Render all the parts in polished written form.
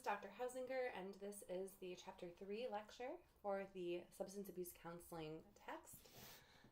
Dr. Hausinger, and this is the Chapter 3 lecture for the Substance Abuse Counseling text.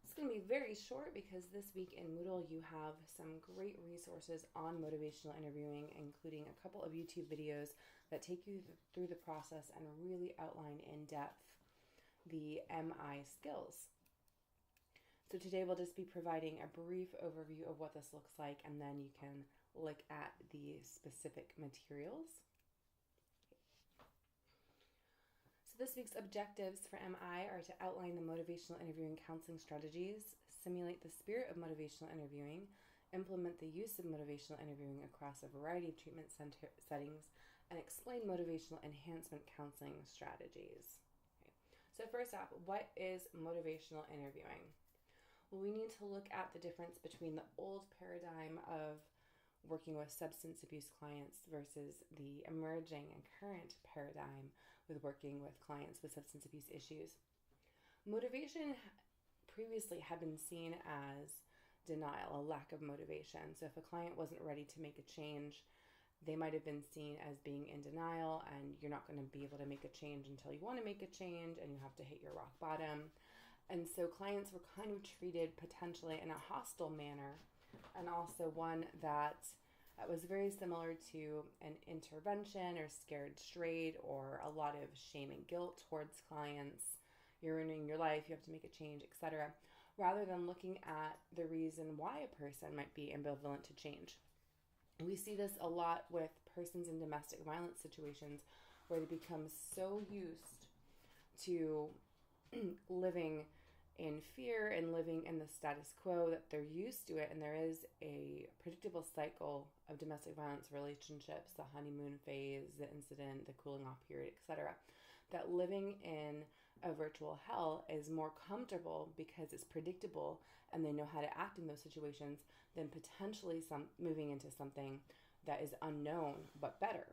It's going to be very short because this week in Moodle you have some great resources on motivational interviewing, including a couple of YouTube videos that take you through the process and really outline in depth the MI skills. So today we'll just be providing a brief overview of what this looks like, and then you can look at the specific materials. So this week's objectives for MI are to outline the motivational interviewing counseling strategies, simulate the spirit of motivational interviewing, implement the use of motivational interviewing across a variety of treatment settings, and explain motivational enhancement counseling strategies. Okay. So first off, what is motivational interviewing? Well, we need to look at the difference between the old paradigm of working with substance abuse clients versus the emerging and current paradigm with working with clients with substance abuse issues. Motivation previously had been seen as denial, a lack of motivation. So if a client wasn't ready to make a change, they might have been seen as being in denial, and you're not going to be able to make a change until you want to make a change, and you have to hit your rock bottom. And so clients were kind of treated potentially in a hostile manner, and also one that was very similar to an intervention or scared straight, or a lot of shame and guilt towards clients. You're ruining your life, you have to make a change, etc., rather than looking at the reason why a person might be ambivalent to change. We see this a lot with persons in domestic violence situations where they become so used to living in fear and living in the status quo that they're used to it, and there is a predictable cycle of domestic violence relationships, the honeymoon phase, the incident, the cooling off period, etc., that living in a virtual hell is more comfortable because it's predictable and they know how to act in those situations than potentially moving into something that is unknown but better.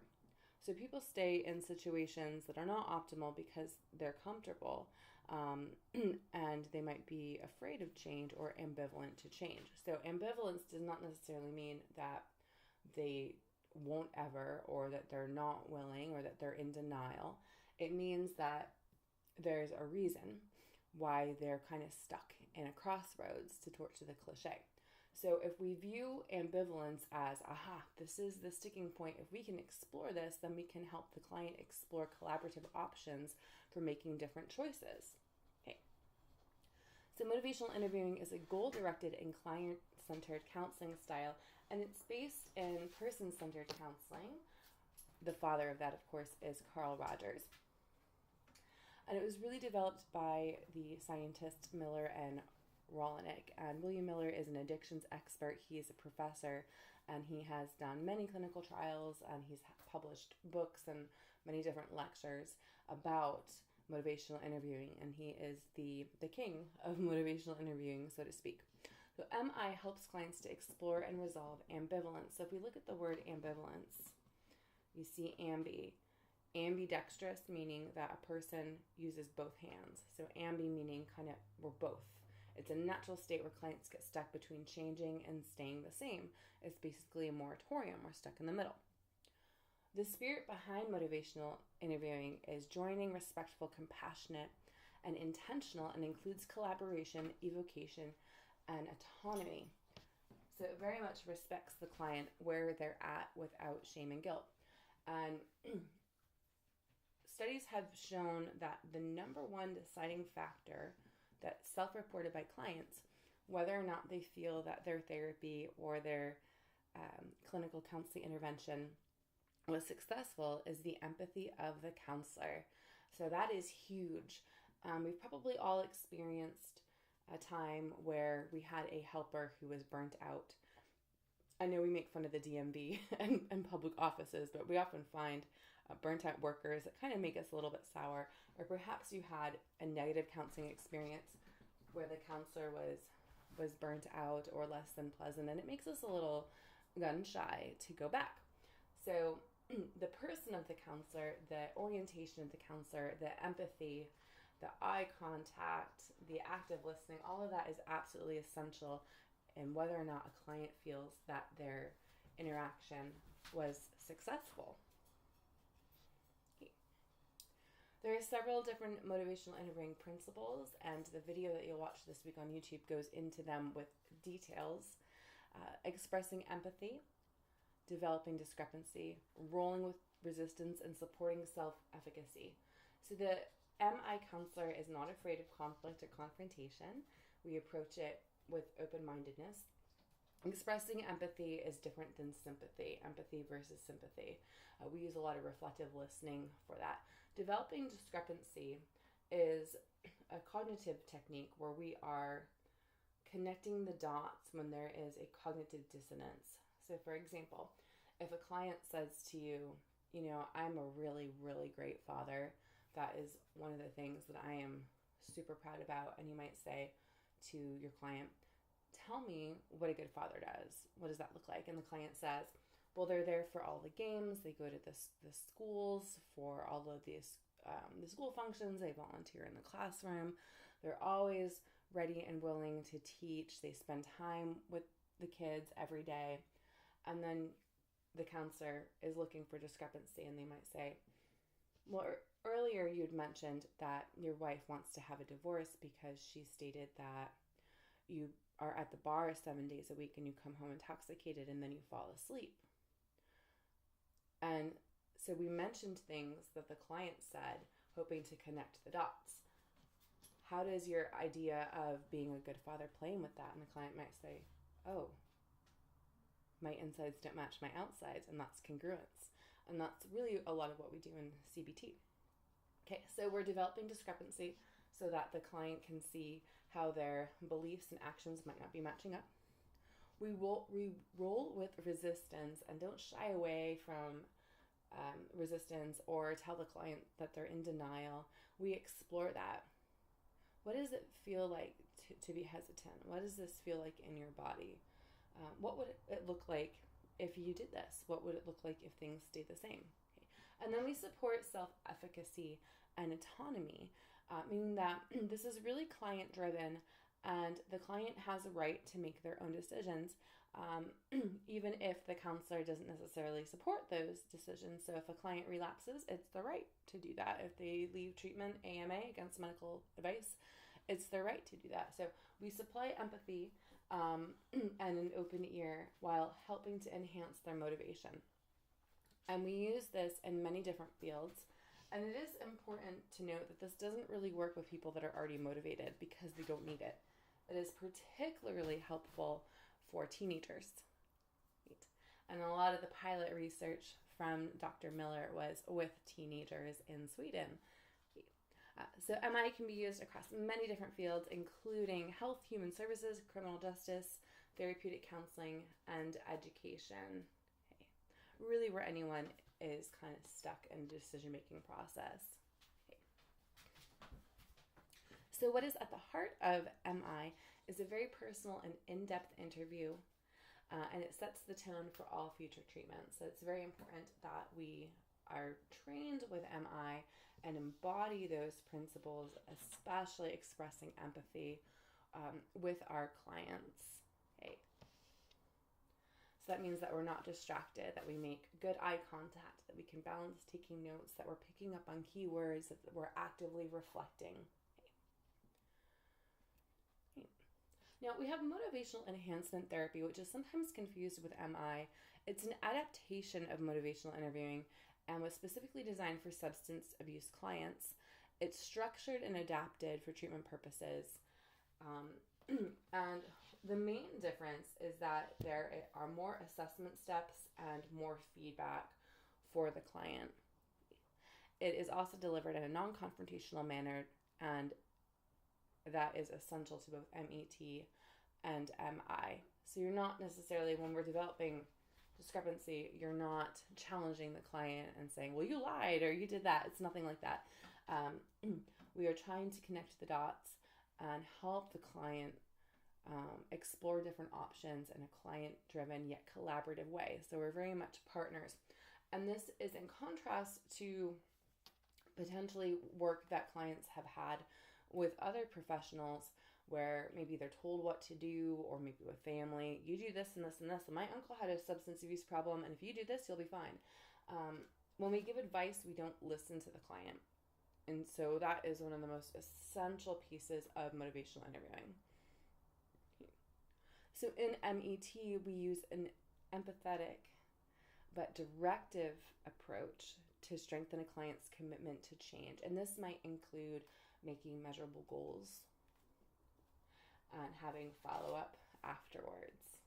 So people stay in situations that are not optimal because they're comfortable, and they might be afraid of change or ambivalent to change. So ambivalence does not necessarily mean that they won't ever, or that they're not willing, or that they're in denial. It means that there's a reason why they're kind of stuck in a crossroads, to torch the cliche. So if we view ambivalence as, this is the sticking point, if we can explore this, then we can help the client explore collaborative options for making different choices. Okay. So motivational interviewing is a goal-directed and client-centered counseling style, and it's based in person-centered counseling. The father of that, of course, is Carl Rogers. And it was really developed by the scientists Miller and Rollinick. And William Miller is an addictions expert. He is a professor, and he has done many clinical trials, and he's published books and many different lectures about motivational interviewing, and he is the king of motivational interviewing, so to speak. So MI helps clients to explore and resolve ambivalence. So if we look at the word ambivalence, you see ambidextrous, meaning that a person uses both hands. So ambi meaning kind of we're both. It's a natural state where clients get stuck between changing and staying the same. It's basically a moratorium. We're stuck in the middle. The spirit behind motivational interviewing is joining, respectful, compassionate, and intentional, and includes collaboration, evocation, and autonomy. So it very much respects the client where they're at without shame and guilt. And studies have shown that the number one deciding factor that's self-reported by clients, whether or not they feel that their therapy or their clinical counseling intervention was successful, is the empathy of the counselor. So that is huge. We've probably all experienced a time where we had a helper who was burnt out. I know we make fun of the DMV and public offices, but we often find burnt out workers that kind of make us a little bit sour. Or perhaps you had a negative counseling experience where the counselor was burnt out or less than pleasant, and it makes us a little gun shy to go back. So the person of the counselor, the orientation of the counselor, the empathy, the eye contact, the active listening, all of that is absolutely essential in whether or not a client feels that their interaction was successful. There are several different motivational interviewing principles, and the video that you'll watch this week on YouTube goes into them with details. Expressing empathy, developing discrepancy, rolling with resistance, and supporting self-efficacy. So the MI counselor is not afraid of conflict or confrontation. We approach it with open-mindedness. Expressing empathy is different than sympathy, empathy versus sympathy. We use a lot of reflective listening for that. Developing discrepancy is a cognitive technique where we are connecting the dots when there is a cognitive dissonance. So for example, if a client says to you, I'm a really, really great father, that is one of the things that I am super proud about, and you might say to your client, tell me what a good father does. What does that look like? And the client says, well, they're there for all the games. They go to the schools for all of these the school functions. They volunteer in the classroom. They're always ready and willing to teach. They spend time with the kids every day. And then the counselor is looking for discrepancy, and they might say, well, earlier you'd mentioned that your wife wants to have a divorce because she stated that you are at the bar 7 days a week and you come home intoxicated and then you fall asleep. And so we mentioned things that the client said, hoping to connect the dots. How does your idea of being a good father play in with that? And the client might say, oh, my insides don't match my outsides, and that's congruence. And that's really a lot of what we do in CBT. Okay, so we're developing discrepancy so that the client can see how their beliefs and actions might not be matching up. We roll with resistance and don't shy away from resistance or tell the client that they're in denial. We explore that. What does it feel like to be hesitant? What does this feel like in your body? What would it look like if you did this? What would it look like if things stayed the same? Okay. And then we support self-efficacy and autonomy, meaning that this is really client-driven, and the client has a right to make their own decisions, even if the counselor doesn't necessarily support those decisions. So if a client relapses, it's their right to do that. If they leave treatment, AMA, against medical advice, it's their right to do that. So we supply empathy and an open ear while helping to enhance their motivation. And we use this in many different fields. And it is important to note that this doesn't really work with people that are already motivated because they don't need it. It is particularly helpful for teenagers. And a lot of the pilot research from Dr. Miller was with teenagers in Sweden. So MI can be used across many different fields, including health, human services, criminal justice, therapeutic counseling, and education. Okay. Really where anyone is kind of stuck in the decision-making process. Okay. So what is at the heart of MI is a very personal and in-depth interview, and it sets the tone for all future treatments. So it's very important that we are trained with MI and embody those principles, especially expressing empathy with our clients. Okay. So that means that we're not distracted, that we make good eye contact, that we can balance taking notes, that we're picking up on keywords, that we're actively reflecting. Okay. Now, we have motivational enhancement therapy, which is sometimes confused with MI. It's an adaptation of motivational interviewing and was specifically designed for substance abuse clients. It's structured and adapted for treatment purposes. And the main difference is that there are more assessment steps and more feedback for the client. It is also delivered in a non-confrontational manner, and that is essential to both MET and MI. So you're not necessarily, when we're developing discrepancy, you're not challenging the client and saying, well, you lied or you did that. It's nothing like that. We are trying to connect the dots and help the client explore different options in a client-driven yet collaborative way. So we're very much partners. And this is in contrast to potentially work that clients have had with other professionals where maybe they're told what to do, or maybe with family, you do this and this and this. And my uncle had a substance abuse problem, and if you do this, you'll be fine. When we give advice, we don't listen to the client. And so that is one of the most essential pieces of motivational interviewing. So in MET, we use an empathetic but directive approach to strengthen a client's commitment to change. And this might include making measurable goals and having follow-up afterwards.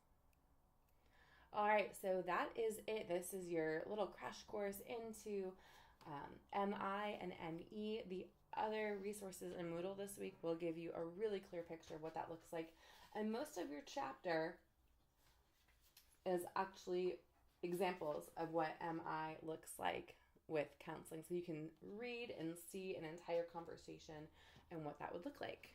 All right, so that is it. This is your little crash course into MI and ME. The other resources in Moodle this week will give you a really clear picture of what that looks like. And most of your chapter is actually examples of what MI looks like with counseling. So you can read and see an entire conversation and what that would look like.